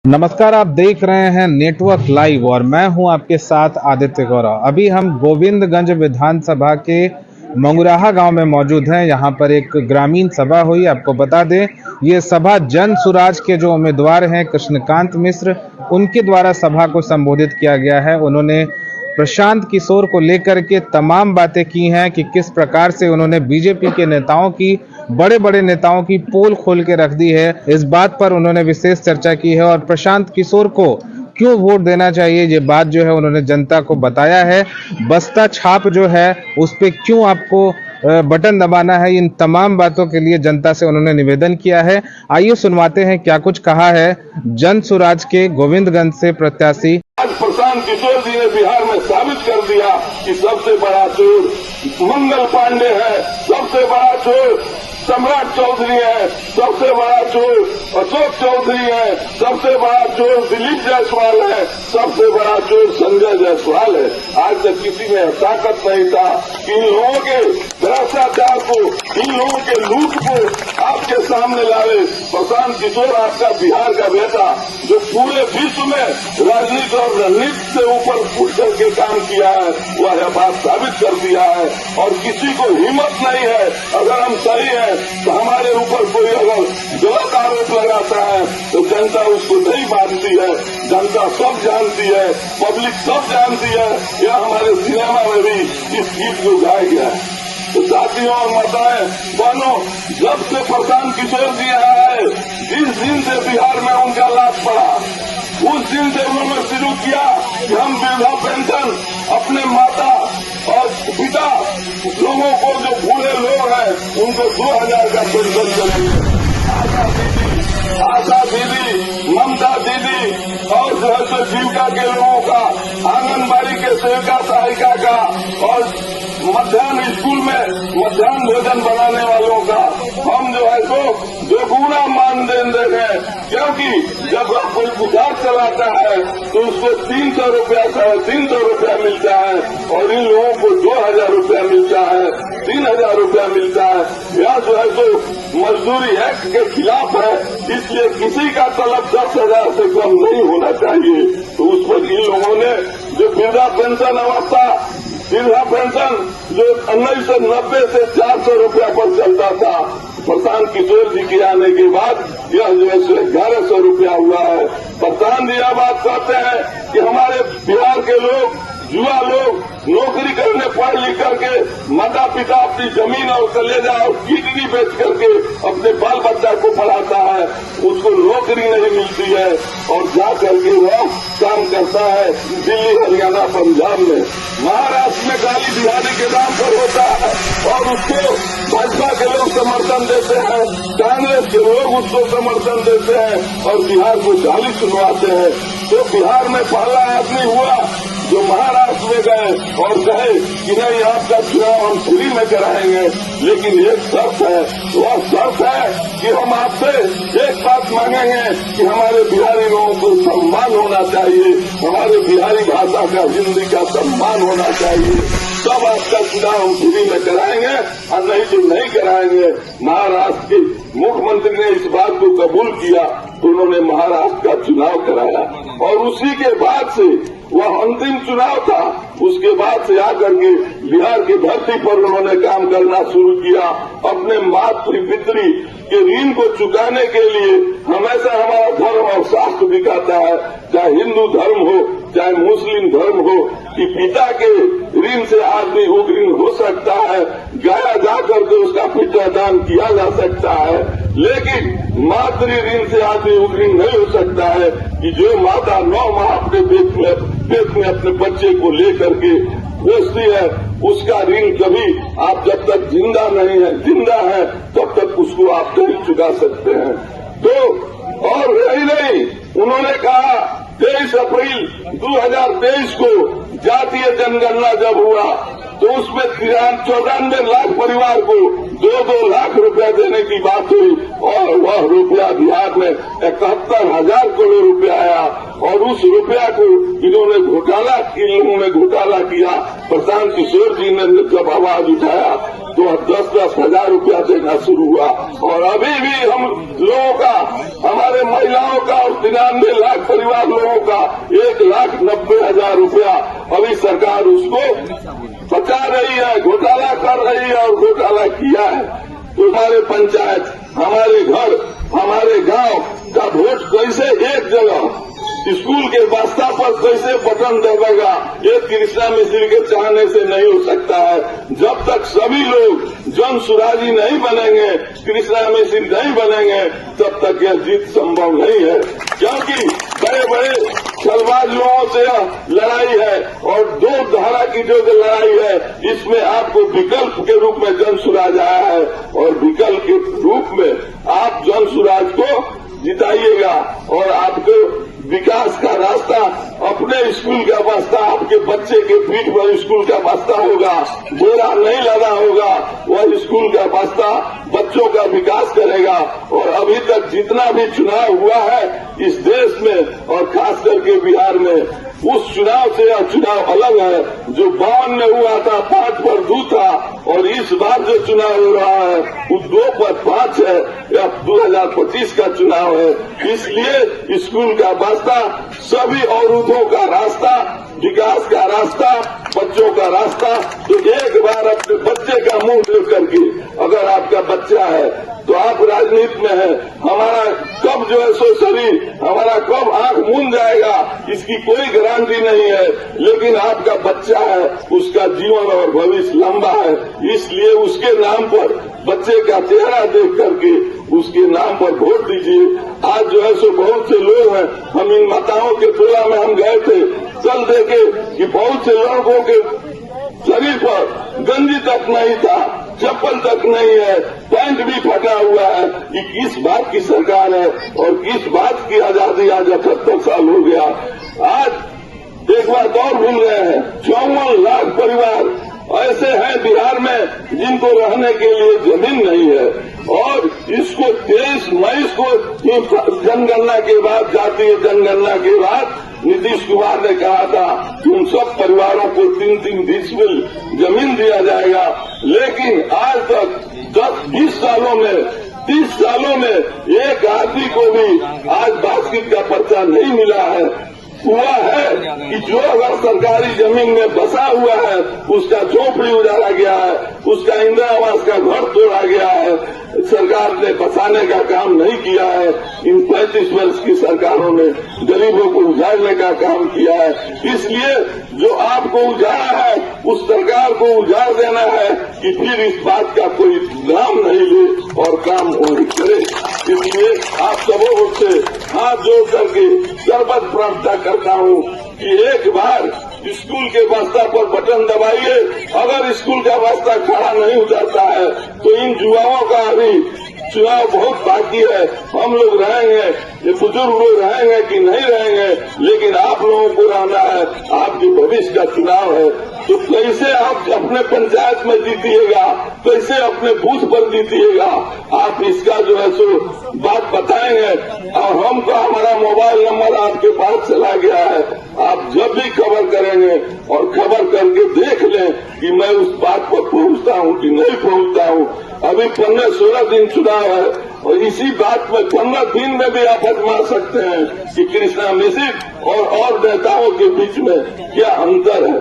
नमस्कार, आप देख रहे हैं नेटवर्क लाइव और मैं हूं आपके साथ आदित्य गौरव। अभी हम गोविंदगंज विधानसभा के मंगुराहा गांव में मौजूद हैं। यहां पर एक ग्रामीण सभा हुई। आपको बता दें, ये सभा जन सुराज के जो उम्मीदवार हैं कृष्णकांत मिश्र, उनके द्वारा सभा को संबोधित किया गया है। उन्होंने प्रशांत किशोर को लेकर के तमाम बातें की हैं कि किस प्रकार से उन्होंने बीजेपी के नेताओं की, बड़े बड़े नेताओं की पोल खोल के रख दी है। इस बात पर उन्होंने विशेष चर्चा की है और प्रशांत किशोर को क्यों वोट देना चाहिए, ये बात जो है उन्होंने जनता को बताया है। बस्ता छाप जो है उस पर क्यों आपको बटन दबाना है, इन तमाम बातों के लिए जनता से उन्होंने निवेदन किया है। आइए सुनवाते हैं क्या कुछ कहा है जन सुराज के गोविंदगंज से प्रत्याशी। आज प्रशांत किशोर जी ने बिहार में साबित कर दिया कि सबसे बड़ा चोर मंगल पांडे है, सबसे बड़ा चोर सम्राट चौधरी है, सबसे बड़ा चोर अशोक चौधरी है, सबसे बड़ा चोर दिलीप जायसवाल है, सबसे बड़ा चोर संजय जायसवाल है। आज तक किसी में ताकत नहीं था कि इन लोगों के भ्रष्टाचार को, इन लोगों के लूट को आपके सामने लावे। प्रशांत किशोर आपका बिहार का बेटा जो पूरे विश्व में राजनीति और रणनीति से ऊपर उठ करके काम किया है, वह बात साबित कर दिया है। और किसी को हिम्मत नहीं है, अगर हम सही है तो हमारे ऊपर कोई अगर गलत आरोप लगाता है तो जनता उसको नहीं मानती है। जनता सब जानती है, पब्लिक सब जानती है। यह हमारे सिनेमा में भी इस गीत को गाया गया है। तो साथियों और माताएं बहनों, जब से प्रशांत किशोर जी आया है, जिस दिन से बिहार में उनका लाभ पड़ा, उस दिन से उन्होंने शुरू किया कि हम वृद्धा पेंशन अपने माता और पिता लोगों को, जो बूढ़े लोग हैं, उनको 2000 का पेंशन करेंगे। आशा दीदी, ममता दीदी और जो है सो जीविका के लोगों का, आंगनबाड़ी के सेविका सहायिका का और मध्याह्न स्कूल में मध्याह्न भोजन बनाने वालों का हम जो है सो दोगुना मानदेन दे रहे हैं। क्योंकि जब कोई गुजार चलाता है तो उसको 300 रुपया, 350 रुपया मिलता है और इन लोगों को 2000 रुपया मिलता है, 3000 रुपया मिलता है। यह जो है सो मजदूरी एक्ट के खिलाफ है, इसलिए किसी का तलब 10,000 से कम नहीं होना चाहिए। तो उस पर इन लोगों ने जो वृद्धा पेंशन अवस्था, वृद्धा पेंशन जो 1990 से 400 रुपया पर चलता था, प्रशांत किशोर जी के आने के बाद यह जो है 1100 रुपया हुआ है। प्रशांत जी यह बात कहते हैं कि हमारे बिहार के लोग, युवा लोग नौकरी करने पढ़ लिख करके माता पिता अपनी जमीन और कलेजा और किडनी बेच करके अपने बाल बच्चा को पढ़ाता है, उसको नौकरी नहीं मिलती है और जा करके वह काम करता है दिल्ली, हरियाणा, पंजाब में, महाराष्ट्र में गाली दिहाड़ी के नाम पर होता है और उसको भाजपा के लोग समर्थन देते हैं, कांग्रेस के लोग उसको समर्थन देते हैं और बिहार को गाली सुनवाते हैं। तो बिहार में पहला आदमी हुआ जो महाराष्ट्र में गए और कहे कि नहीं, आपका चुनाव हम फ्री में कराएंगे, लेकिन एक शर्त है, वह शर्त है कि हम आपसे एक बात मांगेंगे कि हमारे बिहारी लोगों को सम्मान होना चाहिए, हमारे बिहारी भाषा का, हिंदी का सम्मान होना चाहिए, तब आपका चुनाव हम फ्री में कराएंगे और नहीं तो नहीं कराएंगे। महाराष्ट्र के मुख्यमंत्री ने इस बात को कबूल किया तो उन्होंने महाराष्ट्र का चुनाव कराया और उसी के बाद से वह अंतिम चुनाव था। उसके बाद से आकर के बिहार की धरती पर उन्होंने काम करना शुरू किया। अपने मातृ-पितृ के ऋण को चुकाने के लिए हमेशा हमारा धर्म और शास्त्र दिखाता है, चाहे हिंदू धर्म हो चाहे मुस्लिम धर्म हो, कि पिता के ऋण से आदमी उग्रीन हो सकता है, गाया जा करके उसका पिंडदान किया जा सकता है, लेकिन मातृ ऋण से आदमी उग्रीन नहीं हो सकता है। कि जो माता 9 माह अपने पेट में अपने बच्चे को लेकर के पोसती है, उसका ऋण कभी आप जब तक जिंदा है तब तक उसको आप नहीं चुका सकते हैं। तो और यही नहीं, उन्होंने कहा 23 अप्रैल 2023 को जातीय जनगणना जब हुआ तो उसमें 94 लाख परिवार को 2-2 लाख रुपया देने की बात हुई और वह रुपया बिहार में 71,000 करोड़ रुपया आया और उस रुपया को इन्होंने घोटाला, इन लोगों ने घोटाला किया। प्रशांत किशोर जी ने जब आवाज उठाया तो 10-10 हजार रुपया देना शुरू हुआ। और अभी भी हम लोगों का, हमारे महिलाओं का और 93 लाख परिवार लोगों का 1,90,000 रुपया अभी सरकार उसको बचा रही है, घोटाला कर रही है और घोटाला किया है। तो हमारे पंचायत, हमारे घर, हमारे गांव का वोट कैसे एक जगह स्कूल के वास्ता पर कैसे बटन दबेगा, ये कृष्णा मिश्र के चाहने से नहीं हो सकता है। जब तक सभी लोग जन सुराजी नहीं बनेंगे, कृष्णा मिश्र नहीं बनेंगे, तब तक यह जीत संभव नहीं है। क्योंकि बड़े बड़े छलबाज लोगों से लड़ाई है और 2 धारा की जो लड़ाई है, इसमें आपको विकल्प के रूप में जन सुराज आया है और विकल्प के रूप में आप जन सुराज को जिताइएगा और आपको विकास का रास्ता, अपने स्कूल का वास्ता, आपके बच्चे के पीठ पर स्कूल का वास्ता होगा, बोरा नहीं लगा होगा, वह स्कूल का वास्ता बच्चों का विकास करेगा। और अभी तक जितना भी चुनाव हुआ है इस देश में और खास करके बिहार में, उस चुनाव से यह चुनाव अलग है। जो 52 में हुआ था 5 पर 2 था और इस बार जो चुनाव हो रहा है वो 2 पर 5 है। यह 2025 का चुनाव है। इसलिए स्कूल का वास्ता, सभी अवरोधों का रास्ता, विकास का रास्ता, बच्चों का रास्ता। तो एक बार अपने बच्चे का मुंह देख करके, अगर आपका बच्चा है तो आप राजनीति में है, हमारा कब जो है सो शरीर, हमारा कब आंख मूंद जाएगा इसकी कोई गारंटी नहीं है, लेकिन आपका बच्चा है, उसका जीवन और भविष्य लंबा है। इसलिए उसके नाम पर, बच्चे का चेहरा देख करके उसके नाम पर वोट दीजिए। आज जो है सो बहुत से लोग हैं, हम इन माताओं के टोला में हम गए थे, चल देखे कि बहुत से लड़कों के शरीर पर गंजी तक नहीं था, चप्पल तक नहीं है, पैंट भी फटा हुआ है। ये किस बात की सरकार है और किस बात की आजादी? आज 78 साल हो गया। आज एक बात और भूल गए हैं, 54 लाख परिवार ऐसे हैं बिहार में जिनको रहने के लिए जमीन नहीं है। और इसको 23 मई को जनगणना के बाद, जातीय जनगणना के बाद नीतीश कुमार ने कहा था कि उन सब परिवारों को 3-3 डिसमिल जमीन दिया जाएगा। लेकिन आज तक 10-20 सालों में, 30 सालों में एक आदमी को भी आज बास्केट का पर्चा नहीं मिला है। हुआ है कि जो अगर सरकारी जमीन में बसा हुआ है उसका झोपड़ी उजाड़ा गया है, उसका इंदिरा आवास का घर तोड़ा गया है, सरकार ने बसाने का काम नहीं किया है। इन 35 वर्ष की सरकारों ने गरीबों को उजाड़ने का काम किया है। इसलिए जो आपको उजाड़ा है उस सरकार को उजाड़ देना है कि फिर इस बात का कोई नाम नहीं ले और काम करे। इसलिए आप सबों से हाथ जोड़ करके सर्वत्र प्रार्थना करता हूँ कि एक बार स्कूल के वास्ता पर बटन दबाइए। अगर स्कूल का वास्ता खड़ा नहीं उतरता है तो इन युवाओं का अभी चुनाव बहुत बाकी है। हम लोग रहेंगे, ये बुजुर्ग लोग रहेंगे कि नहीं रहेंगे, लेकिन आप लोगों को रहना है। आपके भविष्य का चुनाव है, तो कैसे आप अपने पंचायत में जीतिएगा, कैसे अपने बूथ पर जीतिएगा, आप इसका जो है सो बात बताएंगे। और हमको हमारा मोबाइल नंबर आपके पास चला गया है। आप जब भी खबर करेंगे और खबर करके देख लें कि मैं उस बात पर पहुंचता हूं कि नहीं पहुंचता हूं। अभी 15-16 दिन चुनाव है और इसी बात में 15 दिन में भी आप आजमा सकते हैं कि कृष्णा मिश्र और नेताओं के बीच में क्या अंतर है।